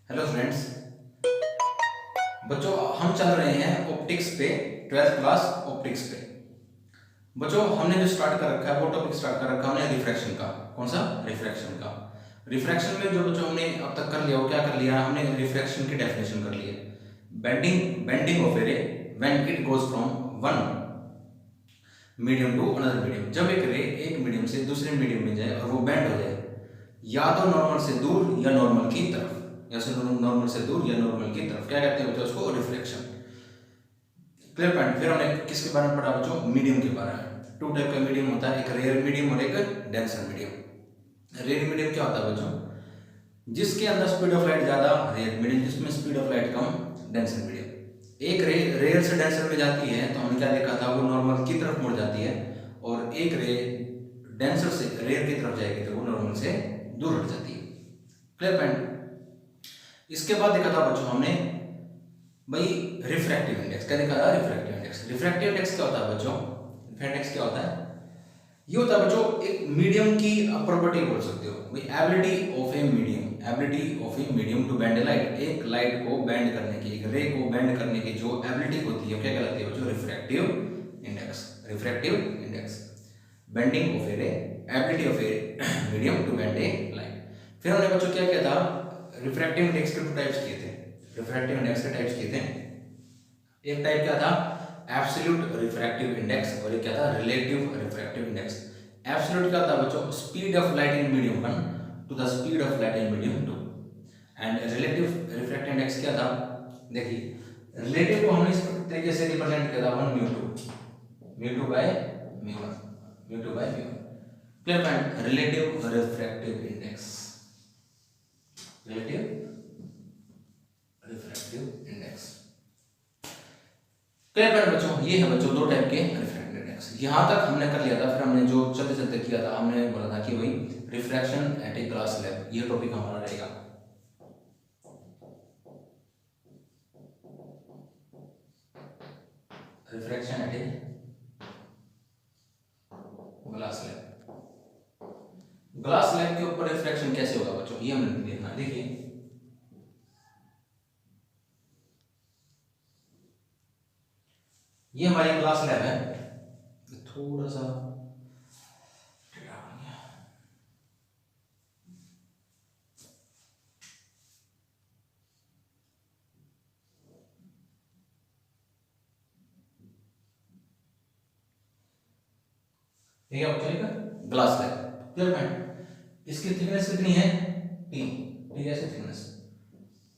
Hello friends. बच्चों हम चल रहे हैं ऑप्टिक्स पे, 12th क्लास ऑप्टिक्स पे। बच्चों हमने जो स्टार्ट कर रखा है वो टॉपिक स्टार्ट कर रखा है हमने रिफ्रैक्शन का। कौन सा? रिफ्रैक्शन का। रिफ्रैक्शन में जो बच्चों हमने अब तक कर लिया वो क्या कर लिया? हमने रिफ्रैक्शन की डेफिनेशन कर ली है। Bending of a ray when it goes from one medium to another medium. जब एक रे एक मीडियम से दूसरे मीडियम में जाए और वो बेंड हो जाए, या तो नॉर्मल से दूर या नॉर्मल की तरफ, या से नॉर्मल से दूर या नॉर्मल की तरफ, क्या कहते हैं बच्चों? उसको रिफ्लेक्शन। Clear point. फिर हमने किसके बारे में पढ़ा बच्चों? मीडियम के बारे में। टू टाइप का मीडियम होता है, एक रेयर मीडियम और एक डेंसर मीडियम। रेयर मीडियम क्या होता है बच्चों? जिसके अंदर स्पीड ऑफ लाइट ज्यादा, रेयर मीडियम। जिसमें speed of light come, denser medium. एक रे रेयर से डेंसर में जाती है तो हमने क्या देखा था? वो नॉर्मल की तरफ मुड़ जाती है। और एक रे डेंसर से रेयर की तरफ जाएगी तो वो नॉर्मल से दूर हट जाती है। Clear point. इसके बाद देखा था बच्चों हमने भाई रिफ्रैक्टिव इंडेक्स। क्या देखा था? Refractive index. रिफ्रैक्टिव इंडेक्स क्या होता है बच्चों? रिफ्रैक्टिव इंडेक्स क्या होता है? ये होता है बच्चों एक मीडियम की प्रॉपर्टी बोल सकते हो भाई, ability of a medium. Ability of a medium to bend a light. एक लाइट को बेंड करने की, एक रे को बेंड करने की जो एबिलिटी होती है क्या कहलाती है बच्चों? Refractive index. Refractive index, bending of a ray, ability of a medium to bend a light. फिर हमने बच्चों क्या किया था? रिफ्रैक्टिव इंडेक्स के 2 टाइप्स किए थे। रिफ्रैक्टिव इंडेक्स के टाइप्स किए थे। एक टाइप क्या था? एब्सोल्यूट रिफ्रैक्टिव इंडेक्स, और एक क्या था? Relative refractive index. एब्सोल्यूट क्या था बच्चों? Speed of light in medium 1 to the speed of light in medium 2। And relative refractive index क्या था? देखिए रिलेटिव को हमने इस तरीके से रिप्रेजेंट किया था 1 mu 2 by mu 1, mu 2 by mu 1। Clear point. Relative refractive index, relative refractive index. Clear point बच्चों। ये है बच्चों 2 टाइप के रिफ्रैक्टिव इंडेक्स। यहां तक हमने कर लिया था। फिर हमने जो चलते चलते किया था, हमने बोला था कि भाई refraction at a glass slab, ये टॉपिक हमारा रहेगा। Refraction at a glass slab. Glass slab के ऊपर रिफ्रैक्शन कैसे होगा बच्चों, ये हमें देखना है। देखिए ये हमारी ग्लास स्लैब है। थोड़ा सा ठीक है बच्चों, ग्लास स्लैब। Clear point. इसकी थिकनेस कितनी है? टी। ठीक है, ऐसे थिकनेस।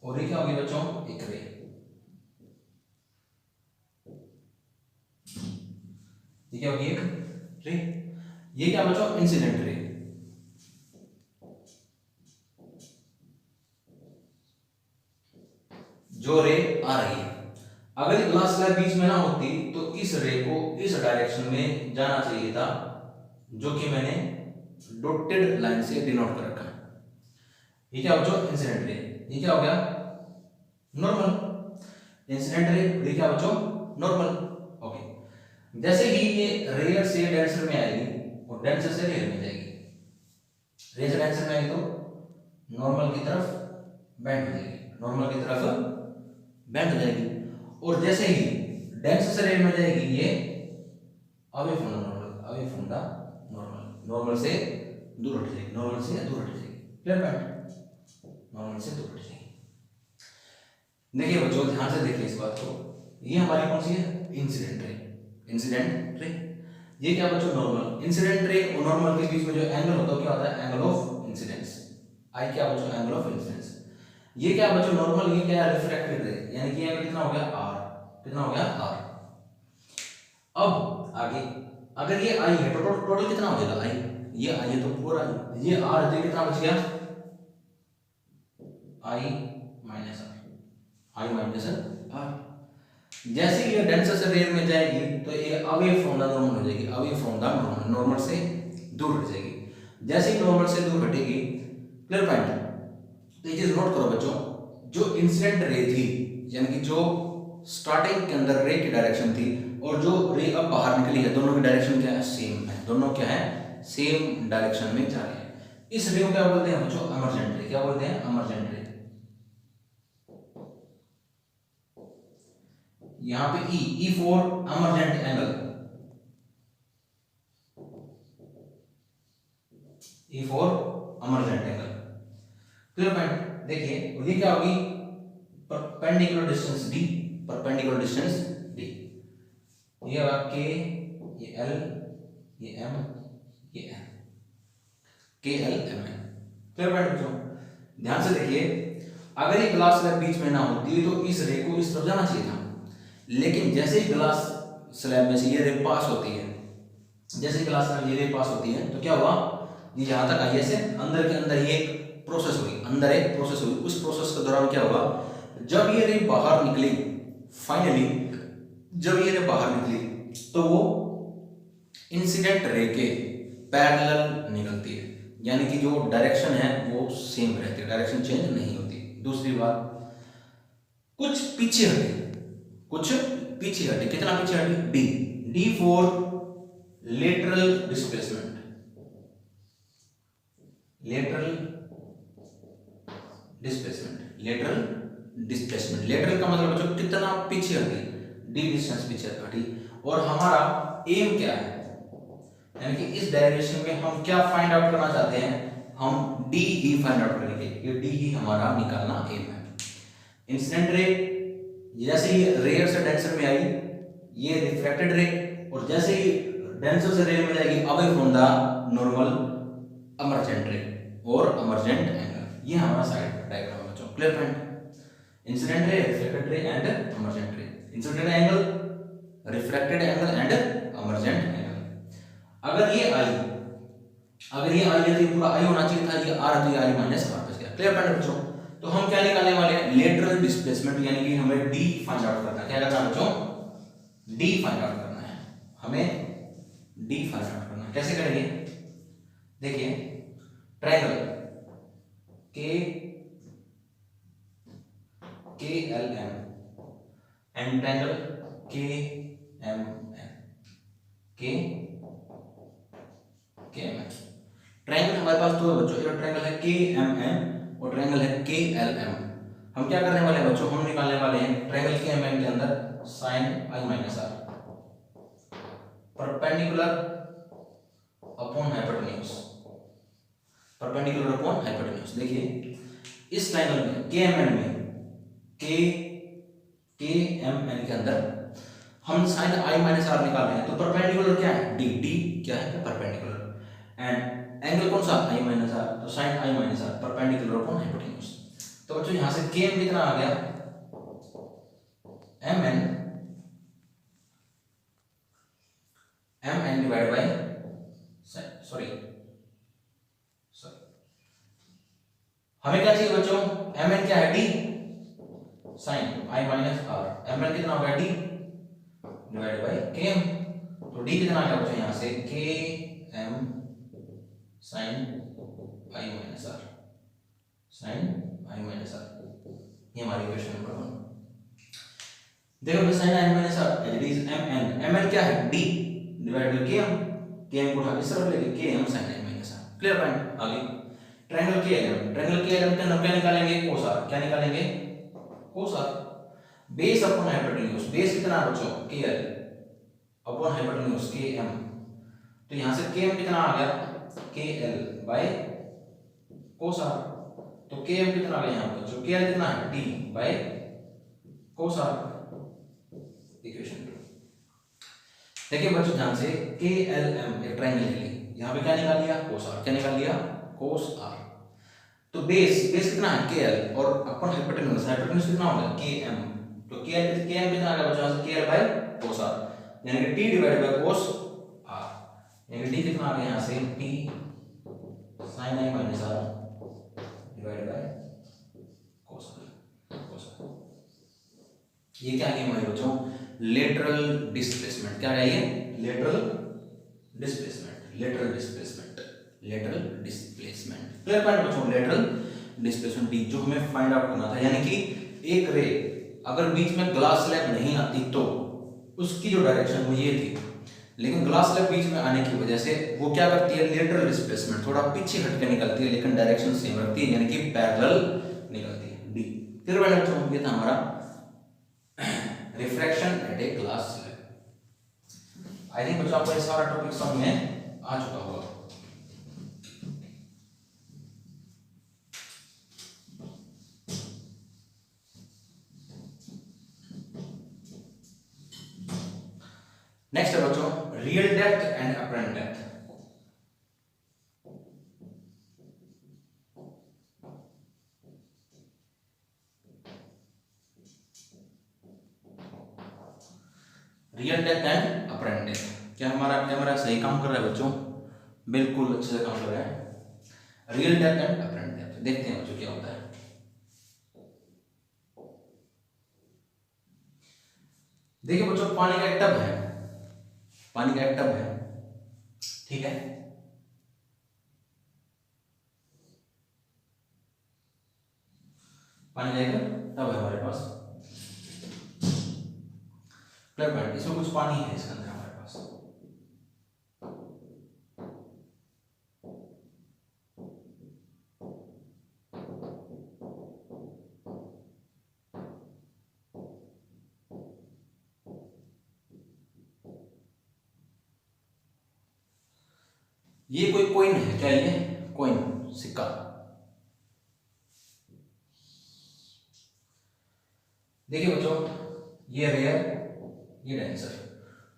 और ये क्या होगी बच्चों? एक रे। ये क्या होगी? एक रे। ये क्या बच्चों? Incident ray. जो रे आ रही है, अगर ये ग्लास स्लैब बीच में ना होती तो इस रे को इस डायरेक्शन में जाना चाहिए था, जो कि मैंने डॉटेड लाइन से डिनोट कर रखा है। ये क्या बच्चों? Incident ray. ये क्या हो गया? नॉर्मल। इंसिडेंट रे, ये क्या बच्चों? नॉर्मल। ओके। जैसे ही ये रेयर से डेंसर में आएगी और डेंसर से रेयर में जाएगी, रेयर से डेंसर में आएगी तो नॉर्मल की तरफ बेंड हो जाएगी, नॉर्मल की तरफ बेंड हो जाएगी। और जैसे ही डेंस से रेयर में जाएगी, ये away from normal, away from the normal, normal से दूर हट जाएगी, नॉर्मल से दूर हट जाएगी। Clear point. नॉर्मल से दूर हट जाएगी। देखिए बच्चों ध्यान से देखिए इस बात को। ये हमारी कौन सी है? Incident ray. Incident ray. ये क्या बच्चों? नॉर्मल। इंसिडेंट रे और नॉर्मल के बीच में जो एंगल होता है क्या होता है? Angle of incidence. आई क्या बच्चों? Angle of incidence. ये क्या बच्चों? नॉर्मल। ये क्या है? रिफ्रैक्टेड रे। यानी कि एंगल कितना हो गया? आर। कितना हो गया? आर। अब आगे अगर ये आई है तो टोटल कितना हो जाएगा? आई, ये आई है तो पूरा ये आर है, कितना बच गया? I minus r, i minus r. जैसे ही ये डेंसर से रेयर में जाएगी तो ये अवे फ्रॉम द नॉर्मल हो जाएगी, away from the normal, normal से दूर हट जाएगी। जैसे ही नॉर्मल से दूर हटेगी, क्लियर पॉइंट। तो ये चीज नोट करो बच्चों, जो इंसिडेंट रे थी, यानी कि जो स्टार्टिंग के अंदर रे की डायरेक्शन थी और जो रे अब बाहर निकली है, दोनों की डायरेक्शन क्या है? सेम है। दोनों क्या है? सेम डायरेक्शन में जा रहे हैं। इस रे को क्या बोलते हैं बच्चों? इमर्जेंट रे। क्या बोलते हैं? Emergent ray. यहां पे e for emergent angle, e for emergent angle. Clear point. देखिए ये क्या होगी, perpendicular distance d, perpendicular distance d, ये होगा के, ये एल, ये एम, ये N, K L M N. Clear point बच्चों। ध्यान से देखिए, अगर ये ग्लास स्लैब बीच में ना होती तो इस रे को इस तरफ जाना चाहिए था, लेकिन जैसे ही ग्लास स्लैब में से ये रे पास होती है, जैसे ही ग्लास स्लैब ये रे पास होती है तो क्या हुआ, ये जहां तक आई ऐसे अंदर के अंदर ये एक प्रोसेस हुई, अंदर एक प्रोसेस हुई। उस प्रोसेस के दौरान क्या हुआ, जब ये रे बाहर निकली, फाइनली जब ये रे बाहर निकली तो वो इंसिडेंट रे के पैरेलल निकलती है, यानी कि जो डायरेक्शन है वो सेम रहती है, डायरेक्शन चेंज नहीं होती। दूसरी बात, कुछ पीछे हटी, कुछ पीछे हटी, कितना पीछे हटी, D, D for lateral displacement, lateral displacement, lateral displacement. Lateral का मतलब बच्चों कितना पीछे हटी, डी डिस्टेंस पीछे हटी। और हमारा एम क्या है, यानी कि इस डायरेक्शन में हम क्या फाइंड आउट करना चाहते हैं, हम डी ही फाइंड आउट करेंगे, ये डी ही हमारा निकालना एम है। इंसिडेंट रे जैसे ही रेयर से डेंसर में आई, ये रिफ्रैक्टेड रे, और जैसे ही डेंसर से रेयर में जाएगी अवे फ्रॉम द नॉर्मल अमरजेंट रे और अमरजेंट एंगल। ये हमारा साइड डायग्राम है बच्चों। Clear point. Incident ray, reflected ray and emergent ray, incident angle, refracted angle and emergent angle. अगर ये आई है तो पूरा आई होना चाहिए था, ये आर है तो ये आई माइनस आर बच गया। क्लियर पॉइंट बच्चों। तो हम क्या निकालने वाले हैं, लेटरल डिस्प्लेसमेंट, यानी कि हमें डी फाइंड आउट करना है। क्या करना है बच्चों, डी फाइंड आउट करना है, हमें डी फाइंड आउट करना है। कैसे करेंगे, देखिए triangle K L M and triangle के एम एन, के एम एन। ट्रायंगल हमारे पास दो है बच्चों, एक ट्रायंगल है के एम एन और ट्रायंगल है के एल एम। हम क्या करने वाले हैं बच्चों, हम निकालने वाले हैं ट्रायंगल के एम एन के अंदर sine i minus r perpendicular upon hypotenuse, perpendicular upon hypotenuse. देखिए इस ट्रायंगल में के एम एन में के एम एन के अंदर हम साइन आई माइनस आर निकाल रहे हैं, तो परपेंडिकुलर क्या है, डी, डी क्या है, परपेंडिकुलर, एंड एंगल कौन सा, आई माइनस आर, तो sine i minus r perpendicular upon hypotenuse. तो बच्चों यहां से के एम कितना आ गया, M N divide by sorry हमें क्या चाहिए बच्चों, एम एन क्या है, D sine i minus r, M N कितना होगा, D divide by K M. तो डी कितना आ गया बच्चों यहां से, K M sine i minus r, sine i minus r. ये हमारी इक्वेशन नंबर 1। देखो sine i minus r it is M N क्या है, D divide by K M को उठा इस तरफ लेके K M sine i minus r. Clear point. आगे ट्रायंगल के एल के अंदर क्या निकालेंगे, कोस आर। क्या निकालेंगे, cos r. Base upon hypotenuse, base कितना है बच्चों, K L upon hypotenuse K M. तो यहां से के एम कितना आ गया, के एल बाय कोस आर। तो के एम कितना आ गया यहां बच्चों, के एल कितना है, D bye cos are. Equation 2। देखिए बच्चों ध्यान से, के एल एम एक ट्रायंगल ले ली, यहां पे क्या निकाल लिया, कोस आर। क्या निकाल लिया, कोस आर। तो बेस कितना है, के एल, और अपन हाइपोटेन्यूज कितना होगा, के एम। तो के एम कितना आ गया बच्चों, K L by cos r, यानी कि T divide by cos r, यानी कि डी कितना आ गया यहां से, T sine i minus r divide by cos r. ये क्या है हमारे बच्चों, लेटरल डिस्प्लेसमेंट। क्या है ये, lateral displacement, lateral displacement, lateral displacement. Clear point बच्चों, लेटरल डिस्प्लेसमेंट डी जो हमें फाइंड आउट करना था, यानी कि एक रे अगर बीच में ग्लास स्लैब नहीं आती तो उसकी जो डायरेक्शन वो ये थी, लेकिन ग्लास स्लैब बीच में आने की वजह से वो क्या करती है, लेटरल डिस्प्लेसमेंट, थोड़ा पीछे हटके निकलती है, लेकिन डायरेक्शन सेम रखती है, यानी कि पैरेलल निकलती है, डी। क्लियर पॉइंट बच्चों, ये था हमारा refraction at a glass slab. I think बच्चों आपको ये सारा टॉपिक समझ में आ चुका होगा। नेक्स्ट है बच्चों real depth and apparent depth. Real depth and apparent depth. क्या हमारा कैमरा सही काम कर रहा है बच्चों? बिल्कुल अच्छे से काम कर रहा है। Real depth and apparent depth देखते हैं बच्चों क्या होता है। देखिए बच्चों पानी का एक टब है, पानी का एक टब है, ठीक है। पानी का एक टब है हमारे पास, क्लियर पॉइंट। इसमें कुछ पानी है इसके अंदर हमारे पास, ये कोई कॉइन है क्या? ये कॉइन, सिक्का। देखिए बच्चों ये रेयर, ये डेंसर।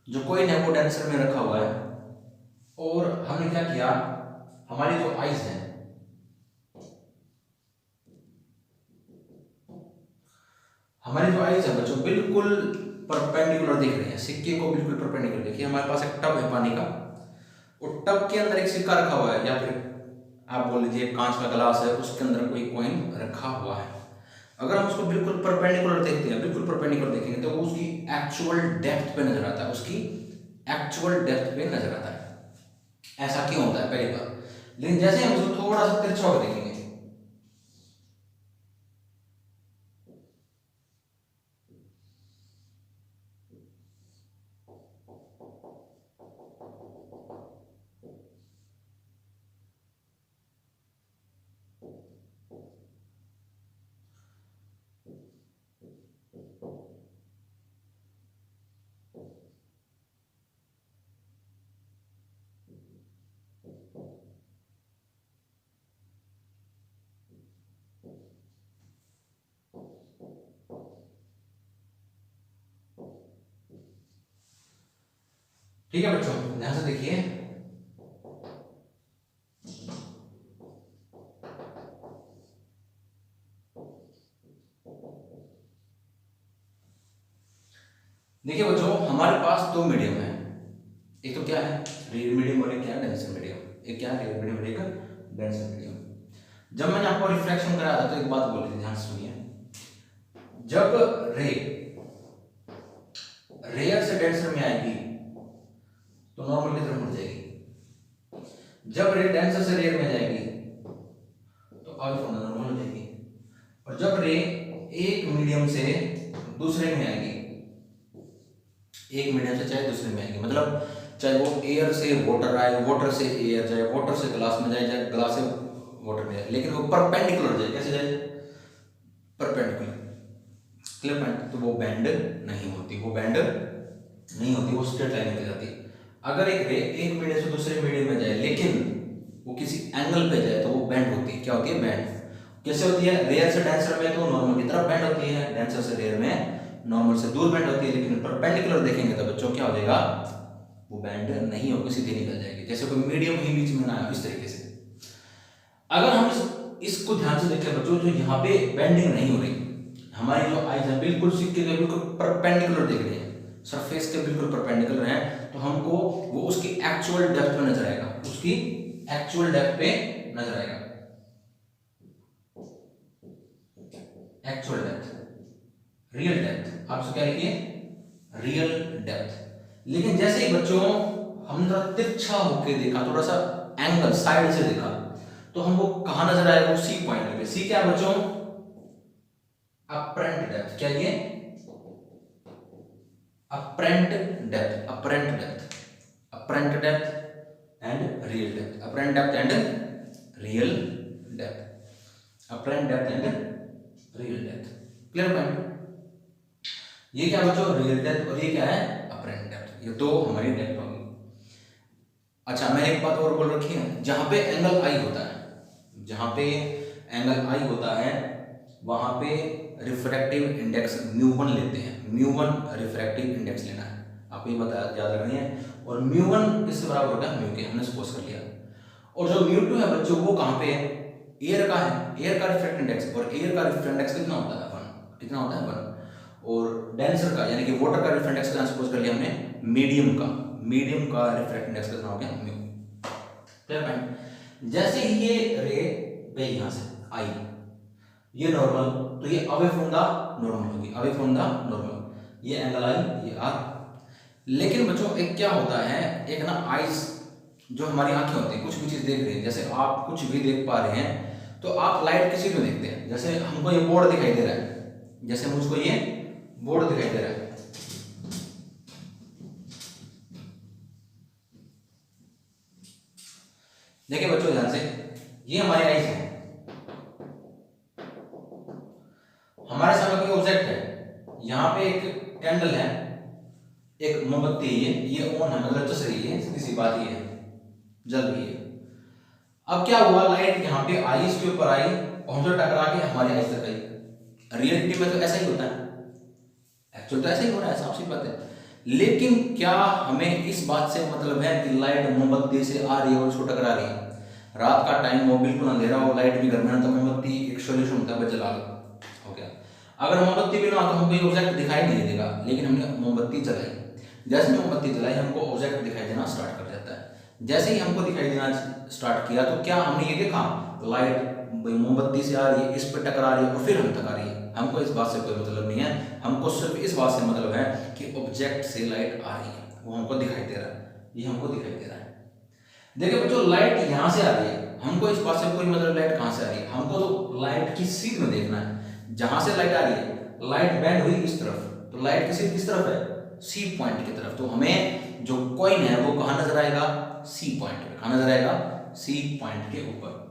जो कॉइन है वो डेंसर में रखा हुआ है और हमने क्या किया, हमारी जो आइज है, हमारी जो आइज है बच्चों बिल्कुल परपेंडिकुलर दिख रही है, सिक्के को बिल्कुल परपेंडिकुलर। देखिए हमारे पास एक टब है पानी का, और टब के अंदर एक सिक्का रखा हुआ है, या फिर आप बोल लीजिए कांच का ग्लास है, उसके अंदर कोई कॉइन रखा हुआ है। अगर हम उसको बिल्कुल परपेंडिकुलर देखते हैं, बिल्कुल परपेंडिकुलर देखेंगे तो वो उसकी एक्चुअल डेप्थ पे नजर आता है, उसकी एक्चुअल डेप्थ पे नजर आता है। ऐसा क्यों होता है पहली बार, लेकिन जैसे हम उसको थोड़ा सा तिरछा होकर देखेंगे, ठीक है बच्चों ध्यान से देखिए। देखिए बच्चों हमारे पास दो मीडियम है, एक तो क्या है रियल मीडियम और एक क्या है डेंसर मीडियम। एक क्या है रियल मीडियम और एक डेंसर मीडियम। जब मैंने आपको रिफ्लेक्शन कराया था तो एक बात बोली थी, ध्यान से सुनिए। जब रे रेयर से डेंसर में आएगी तो नॉर्मल की तरफ मुड़ जाएगी। जब रे डेंसर से रेयर में जाएगी तो आगे नॉर्मल हो जाएगी। और जब रे एक मीडियम से दूसरे में आएगी, एक मीडियम से चाहे दूसरे में आएगी, मतलब चाहे वो एयर से वाटर आए, वाटर से एयर जाए, वाटर से ग्लास में जाए, चाहे ग्लास से वाटर में जाए, लेकिन वो परपेंडिकुलर जाए। कैसे जाए? Perpendicular, clear point. तो वो बेंड नहीं होती, वो बेंड नहीं होती, वो स्ट्रेट लाइन में जाती। अगर एक रे एक मीडियम से दूसरे मीडियम में जाए लेकिन वो किसी एंगल पे जाए तो वो बेंड होती है। क्या होती है? बेंड। कैसे होती है? रेयर से डेंसर में तो नॉर्मल की तरफ बेंड होती है, डेंसर से रेयर में नॉर्मल से दूर बेंड होती है। लेकिन परपेंडिकुलर देखेंगे तो बच्चों क्या हो जाएगा? वो बेंड नहीं होगी, सीधे निकल जाएगी, जैसे कोई मीडियम ही बीच में ना आया, इस तरीके से। अगर हम इसको ध्यान से देखें बच्चों, जो यहाँ पे बेंडिंग नहीं हो रही, हमारी जो आइज है बिल्कुल सिक्के के बिल्कुल परपेंडिकुलर दिख रही है, सरफेस के बिल्कुल परपेंडिकुलर है, तो हमको वो उसकी एक्चुअल डेप्थ पे नजर आएगा, उसकी एक्चुअल डेप्थ पे नजर आएगा। एक्चुअल डेप्थ, रियल डेप्थ, आप क्या लिखिए? Real depth. लेकिन जैसे ही बच्चों हमने थोड़ा तिरछा होके देखा, थोड़ा सा एंगल साइड से देखा, तो हमको कहां नजर आएगा? वो सी पॉइंट पे। सी क्या है बच्चों? Apparent depth. क्या ये? Apparent depth, apparent depth, apparent depth and real depth, apparent depth and real depth, apparent depth and real depth. Clear point? ये क्या बच्चों, रियल डेप्थ, और ये क्या है, अपरेंट डेप्थ। ये दो हमारी डेप्थ होगी। अच्छा, मैंने एक बात और बोल रखी है, जहां पे एंगल आई होता है, जहां पे एंगल आई होता है वहां पे रिफ्रैक्टिव इंडेक्स μ1 लेते हैं। μ1 रिफ्रैक्टिव इंडेक्स लेना है, आपको ये बता याद रखनी है। और μ1 किससे बराबर होगा, म्यू के, हमने सपोज कर लिया। और जो μ2 है बच्चों वो कहां पे है, एयर का है, एयर का रिफ्रैक्टिव इंडेक्स, और एयर का रिफ्रैक्टिव इंडेक्स कितना होता है, 1। कितना होता है, 1। और डेंसर का यानी कि वाटर का रिफ्रैक्टिव इंडेक्स कितना सपोज कर लिया हमने, मीडियम का, मीडियम का रिफ्रैक्टिव इंडेक्स कितना हो गया, म्यू। Clear point. जैसे ही ये रे गई यहां से आई, ये नॉर्मल, तो ये अवे फ्रॉम द नॉर्मल होगी, अवे फ्रॉम द नॉर्मल, ये एंगल आई, ये आर। लेकिन बच्चों एक क्या होता है, एक ना आइज, जो हमारी आंखें होती हैं, कुछ भी चीज देख रही हैं, जैसे आप कुछ भी देख पा रहे हैं तो आप लाइट किसी में देखते हैं। जैसे हमको ये बोर्ड दिखाई दे रहा है, जैसे मुझको ये बोर्ड दिखाई दे रहा है, देखिए बच्चों ध्यान से, ये हमारी आइज है, हमारे सामने कोई ऑब्जेक्ट है, यहाँ पे एक कैंडल है, एक मोमबत्ती है, ये ऑन है, मतलब जस रही है, सीधी सी बात ये है, जल रही है। अब क्या हुआ, लाइट यहाँ पे आई, इसके ऊपर आई, और जो टकरा के हमारी आइज तक आई। रियलिटी में तो ऐसा ही होता है, एक्चुअल तो ऐसा ही हो रहा है, साफ सी बात है। लेकिन क्या हमें इस बात से मतलब है कि लाइट मोमबत्ती से आ रही है और उसको टकरा रही है? रात का टाइम हो, बिल्कुल अंधेरा हो, लाइट भी घर में ना, तो मोमबत्ती एक सोल्यूशन होता है, जला लो, हो गया। अगर मोमबत्ती भी ना हो तो हमको ये ऑब्जेक्ट दिखाई नहीं देगा, लेकिन हमने मोमबत्ती जलाई, जैसे मोमबत्ती जलाई हमको ऑब्जेक्ट दिखाई देना स्टार्ट कर जाता है। जैसे ही हमको दिखाई देना स्टार्ट किया तो क्या हमने ये देखा, लाइट मोमबत्ती से आ रही है, इस पर टकरा रही है और फिर हम तक आ रही है। हमको इस बात से कोई मतलब नहीं है, हमको सिर्फ इस बात से मतलब है कि ऑब्जेक्ट से लाइट आ रही है, वो हमको दिखाई दे रहा है, ये हमको दिखाई दे रहा है। देखिए बच्चों, लाइट यहाँ से आ रही है, हमको इस बात से कोई मतलब लाइट कहाँ से आ रही है, हमको तो लाइट की सीध में देखना है। जहां से लाइट आ रही है, लाइट बेंड हुई इस तरफ, तो लाइट की सीध किस तरफ है, सी पॉइंट की तरफ। तो हमें जो कॉइन है वो कहाँ नजर आएगा, सी पॉइंट पे। कहाँ नजर आएगा, सी पॉइंट के ऊपर,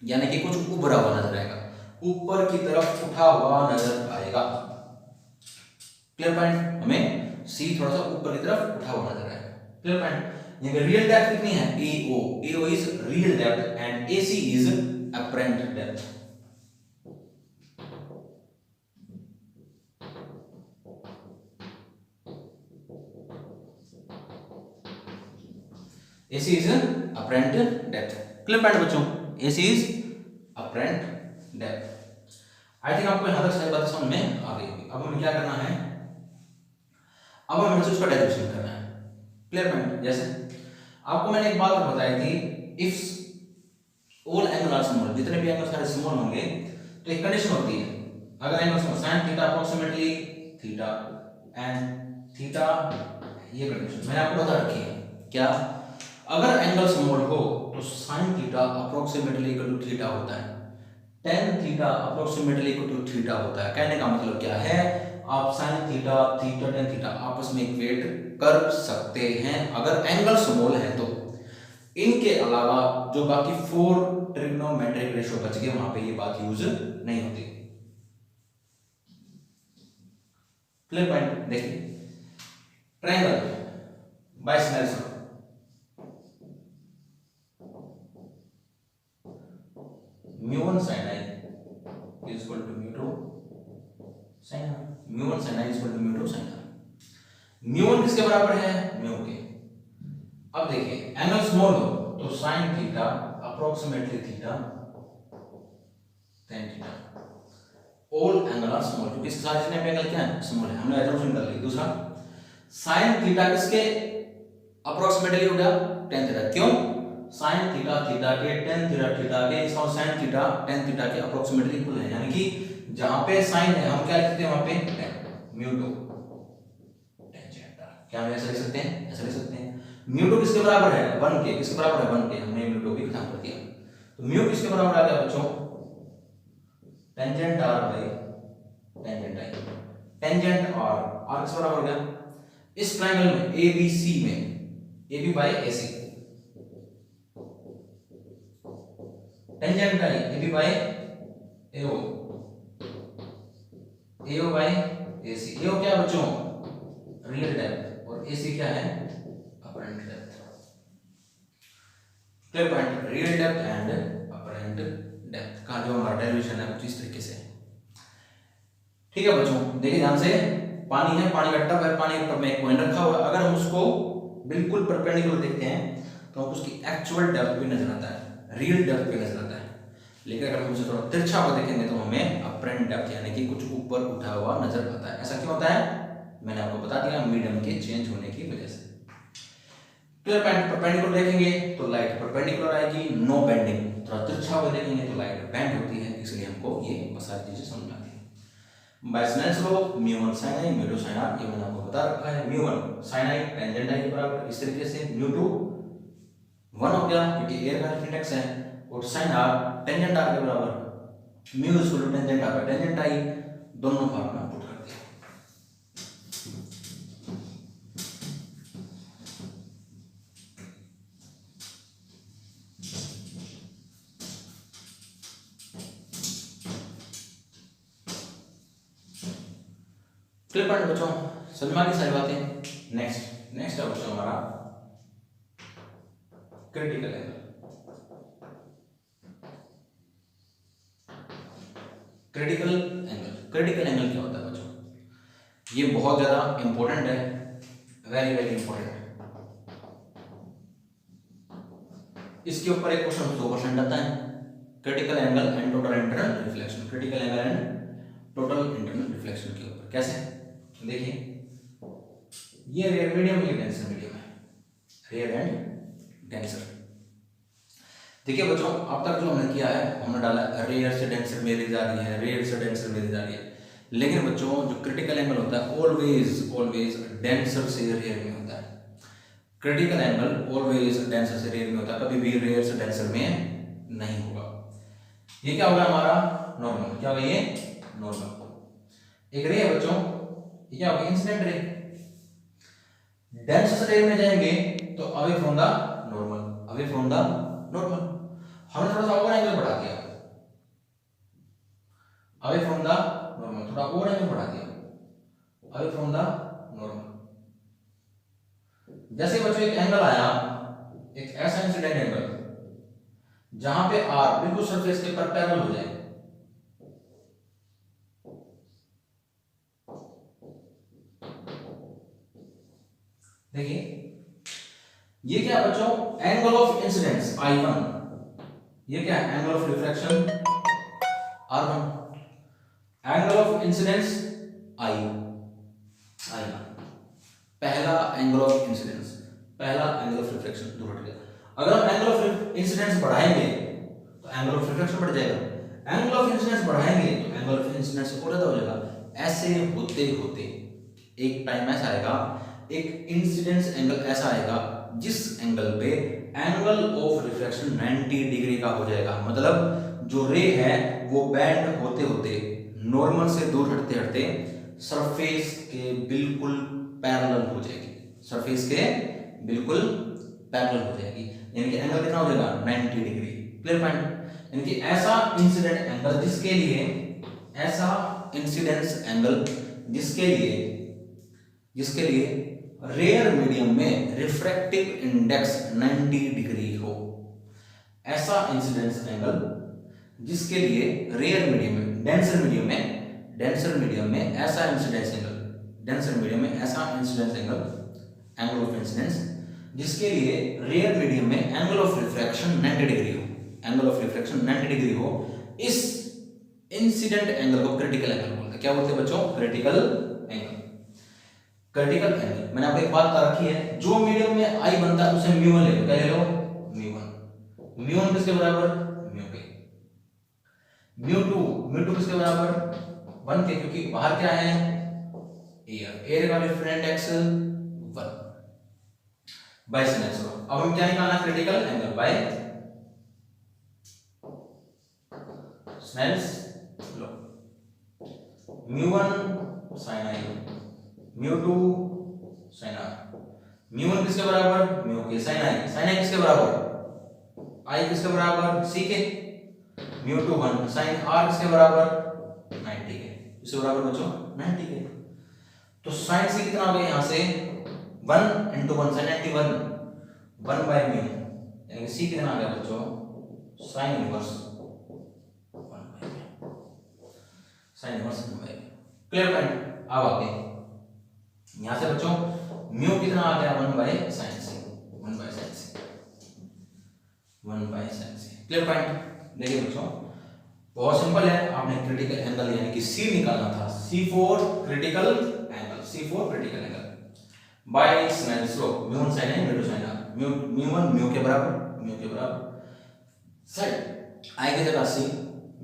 यानी कि कुछ उभरा हुआ नजर आएगा, ऊपर की तरफ उठा हुआ नजर आएगा। क्लियर पॉइंट, हमें सी थोड़ा सा ऊपर की तरफ उठा हुआ नजर आएगा। Clear point. ये रियल डेप्थ कितनी है, AO, AO is real depth and AC is apparent depth. AC is apparent depth। Clear point बच्चों, AC is apparent depth। I think आपको यहां तक सारी बातें समझ में आ गई होगी। अब हमें क्या करना है, अब हमें उसका डेरिवेशन करना है। Clear point. जैसे आपको मैंने एक बात बताई थी, if all angle are small, जितने भी एंगल सारे स्मॉल होंगे तो एक कंडीशन होती है, अगर angle small sin theta approximately theta and theta, ये कंडीशन मैंने आपको बता रखी है। क्या, अगर एंगल स्मॉल हो तो sin theta approximately equal to theta होता है, tan theta approximately equal to theta होता है। कहने का मतलब क्या है, आप sin theta, theta tan theta आपस में इक्वेट कर सकते हैं अगर एंगल स्मॉल है तो। इनके अलावा जो बाकी 4 ट्रिग्नोमेट्रिक रेशियो बच गए, वहां पे ये बात यूज नहीं होती। Clear point. देखिए, triangle by Snell's law, μ1 sin i is equal to μ2 sin r, μ1 sin i is equal to μ2 sin r। μ1 किसके बराबर है, म्यू के। अब देखिए, एंगल स्मॉल हो तो sin theta approximately theta tan theta, all angle are small, क्योंकि इसके साथ जितने भी एंगल क्या है, स्मॉल है, हमने एजम्पशन कर ली। दूसरा, sin थीटा किसके अप्रोक्सीमेटली हो गया, tan थीटा। क्यों, sin थीटा थीटा के, tan थीटा थीटा के, इसका sin थीटा tan थीटा के अप्रोक्सीमेटली इक्वल है, यानी कि जहां पे sin है हम क्या लिखते हैं, वहां पे tan, μ2 टेंजेंट। क्या हम ऐसा लिख सकते हैं, ऐसा लिख सकते हैं। μ2 किसके बराबर है, 1 के। किसके बराबर है, 1 के। हमने μ2 भी खत्म कर दिया, तो म्यू किसके बराबर आ गया बच्चों, tangent r bye tangent i। Tangent r, r किसके बराबर हो गया, इस ट्रायंगल में ABC में AB by AC, tangent i AB by AO, AO by AC। ये हो क्या बच्चों, रियल डेप्थ, और AC क्या है, apparent depth. Clear point, real depth and apparent depth का जो हमारा डेरिवेशन है कुछ इस तरीके से। ठीक है बच्चों, देखिए ध्यान से, पानी है, पानी का टब है, पानी के टब में एक कॉइन रखा हुआ है। अगर हम उसको बिल्कुल परपेंडिकुलर देखते हैं तो हमको उसकी एक्चुअल डेप्थ भी नजर आता है, रियल डेप्थ भी नजर आता है। लेकिन अगर हम उसे थोड़ा तिरछा हुआ देखेंगे तो हमें अपरेंट डेप्थ यानी कि कुछ ऊपर उठा हुआ नजर आता है। ऐसा क्यों होता है, मैंने आपको बता दिया, मीडियम के चेंज होने की वजह से। क्लियर पॉइंट, परपेंडिकुलर देखेंगे तो लाइट परपेंडिकुलर आएगी, नो बेंडिंग, थोड़ा तिरछा हुआ देखेंगे तो लाइट बेंड होती है, इसलिए हमको ये सारी चीजें समझ आती है। By Snell's law μ1 sin i μ2 sin r, ये मैंने आपको बता रखा है। μ1 sin i टेंजेंट i के बराबर, इस तरीके से μ2 1 हो गया क्योंकि एयर का इंडेक्स है, और sin r टेंजेंट r के बराबर, μ टेंजेंट r टेंजेंट i, दोनों फार्मूला पुट कर दिया। क्लियर पॉइंट बच्चों, समझ में आ गई सारी बातें। नेक्स्ट है बच्चों हमारा क्रिटिकल एंगल। क्रिटिकल एंगल क्या होता है बच्चों, ये बहुत ज्यादा इंपॉर्टेंट है, वेरी वेरी इंपॉर्टेंट। इसके ऊपर एक क्वेश्चन 2% आता है, critical angle and total internal reflection. Critical angle and total internal reflection के ऊपर कैसे, देखिए ये रेयर मीडियम, ये डेंसर मीडियम है, रेयर एंड डेंसर। देखिए बच्चों, अब तक जो हमने किया है, हमने डाला रेयर से डेंसर में जा रही है, रेयर से डेंसर में जा रही है। लेकिन बच्चों जो क्रिटिकल एंगल होता है ऑलवेज डेंसर से रेयर में होता है। क्रिटिकल एंगल ऑलवेज डेंसर से रेयर में होता है, कभी भी रेयर से डेंसर में नहीं होगा। ये क्या होगा हमारा नॉर्मल, क्या होगा ये नॉर्मल। एक रे है बच्चों, ये क्या होगा इंसिडेंट रे। डेंसर से रेयर में जाएंगे तो away from the normal, away from the normal. हमने थोड़ा सा और एंगल बढ़ा दिया, अवे फ्रॉम द नॉर्मल, थोड़ा और एंगल बढ़ा दिया, अवे फ्रॉम द नॉर्मल। जैसे बच्चों एक एंगल आया, एक ऐसा इंसिडेंट एंगल जहां पे आर बिल्कुल सरफेस के पर पैरेलल हो जाए, देखिए ये क्या है बच्चों, एंगल ऑफ इंसिडेंस I1, ये क्या है angle of refraction R1, angle of incidence I1, पहला एंगल ऑफ इंसिडेंस, पहला एंगल ऑफ रिफ्रैक्शन दूर हट गया। अगर हम एंगल ऑफ इंसिडेंस बढ़ाएंगे तो एंगल ऑफ रिफ्रैक्शन बढ़ जाएगा, एंगल ऑफ इंसिडेंस बढ़ाएंगे तो एंगल ऑफ इंसिडेंस और ज्यादा हो जाएगा। ऐसे होते होते एक टाइम ऐसा आएगा, एक इंसिडेंस एंगल ऐसा आएगा जिस एंगल पे एंगल ऑफ रिफ्रैक्शन 90 डिग्री का हो जाएगा। मतलब जो रे है वो बैंड होते होते नॉर्मल से दूर हटते हटते सरफेस के बिल्कुल पैरेलल हो जाएगी, सरफेस के बिल्कुल पैरेलल हो जाएगी, यानी कि एंगल कितना हो जाएगा 90 डिग्री। क्लियर पॉइंट, यानी कि ऐसा इंसिडेंट एंगल जिसके लिए, ऐसा इंसिडेंस एंगल जिसके लिए रेयर मीडियम में रिफ्रैक्टिव इंडेक्स 90 डिग्री हो, ऐसा इंसिडेंस एंगल जिसके लिए रेयर मीडियम में, डेंसर मीडियम में ऐसा इंसिडेंस एंगल, डेंसर मीडियम में ऐसा incidence angle, angle of incidence जिसके लिए रेयर मीडियम में एंगल ऑफ रिफ्रैक्शन 90 डिग्री हो, एंगल ऑफ रिफ्रैक्शन 90 डिग्री हो, इस इंसिडेंट एंगल को क्रिटिकल एंगल बोलते हैं। क्या बोलते हैं बच्चों, क्रिटिकल एंगल। क्रिटिकल एंगल मैंने आपको एक बात बता रखी है, जो मीडियम में आई बनता है उसे म्यू1 ले लो, क्या ले लो म्यू1 किसके बराबर म्यू के, म्यू2 किसके बराबर 1 के, क्योंक. बाहर क्या है एयर का different index 1 by Snell's law. अब हम क्या निकालना, critical angle by Snell's law. म्यू1 sin i, म्यू2 sin r, म्यू1 किसके बराबर म्यू के sin i किसके बराबर i किसके बराबर c के, म्यू2 1 sin r किसके बराबर 90 के, इसके बराबर बच्चों 90 के। तो साइन सी कितना हो गया यहाँ से 1 इंटू 1 साइन 91 1 बाय म्यू, यानी कि सी कितना आ गया बच्चों sine inverse 1 by mu, sine inverse 1 by mu. Clear point. अब आगे यहाँ से बच्चों म्यू कितना आ गया 1 by sine C, 1 by sine C, 1 by sine C. Clear point. देखिए बच्चों बहुत सिंपल है, आपने क्रिटिकल एंगल यानी कि सी निकालना था, C4 critical angle, C4 critical angle by Snell's law, म्यू1 sin a म्यू2 sin r, म्यू1 म्यू के बराबर साइन i की जगह c,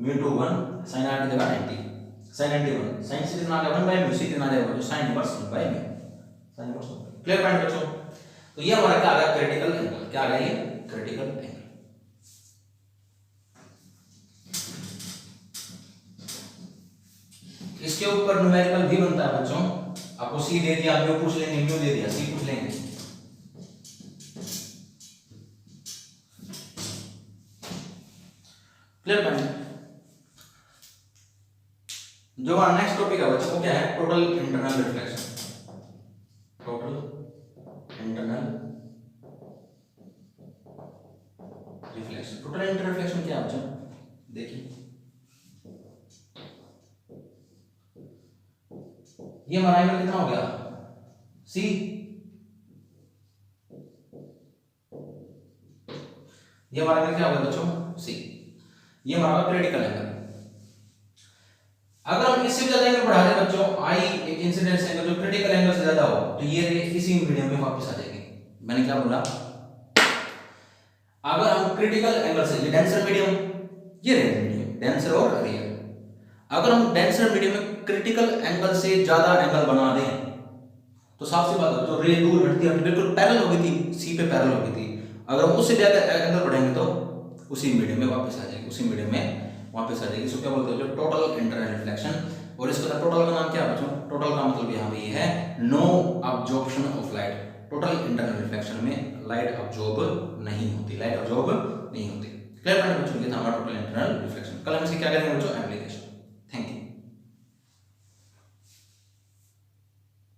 म्यू2 1 sin r की जगह 90, sin 91 sin c कितना आ गया 1 बाय म्यू, c कितना आ जाएगा जो sin inverse 1 by mu, sin inverse 1। Clear point बच्चों। तो ये हमारा क्या आ गया क्रिटिकल एंगल, क्या आ गया ये क्रिटिकल एंगल। इसके ऊपर न्यूमेरिकल भी बनता है बच्चों, आपको सी दे दिया म्यू पूछ लेंगे, म्यू दे दिया सी पूछ लेंगे। Clear point. जो हमारा नेक्स्ट टॉपिक है बच्चों वो क्या है total internal reflection, total internal reflection. Total internal reflection क्या है बच्चों, देखिए ये हमारा एंगल कितना हो गया C, ये हमारा एंगल क्या होगा बच्चों C, ये हमारा क्रिटिकल एंगल। अगर हम इससे ज्यादा एंगल बढ़ा दें बच्चों I एक इंसिडेंस एंगल जो क्रिटिकल एंगल से ज्यादा हो तो ये इसी मीडियम में वापस आ जाएगी। मैंने क्या बोला, अगर हम क्रिटिकल एंगल से, ये डेंसर मीडियम, ये रेयर मीडियम, डेंसर और रेयर, अगर हम डेंसर मीडियम में क्रिटिकल एंगल से ज्यादा एंगल बना दें तो साफ सी बात है जो रे दूर हटती है बिल्कुल पैरेलल हो गई थी, सी पे पैरेलल हो गई थी, अगर हम उससे ज्यादा एंगल बढ़ाएंगे तो उसी मीडियम में वापस आ जाएगी, उसी मीडियम में वापस आ जाएगी। इसको क्या बोलते हैं जो टोटल इंटरनल रिफ्लेक्शन। और इसका टोटल का नाम क्या है बच्चों, टोटल का मतलब यहाँ पे ये है no absorption of light. Total internal reflection में लाइट अब्जॉर्ब नहीं होती, लाइट अब्जॉर्ब नहीं होती। क्लियर पॉइंट बच्चों, ये था हमारा टोटल इंटरनल रिफ्लेक्शन। कल हम इसकी क्या करेंगे बच्चों एप्लीकेशन।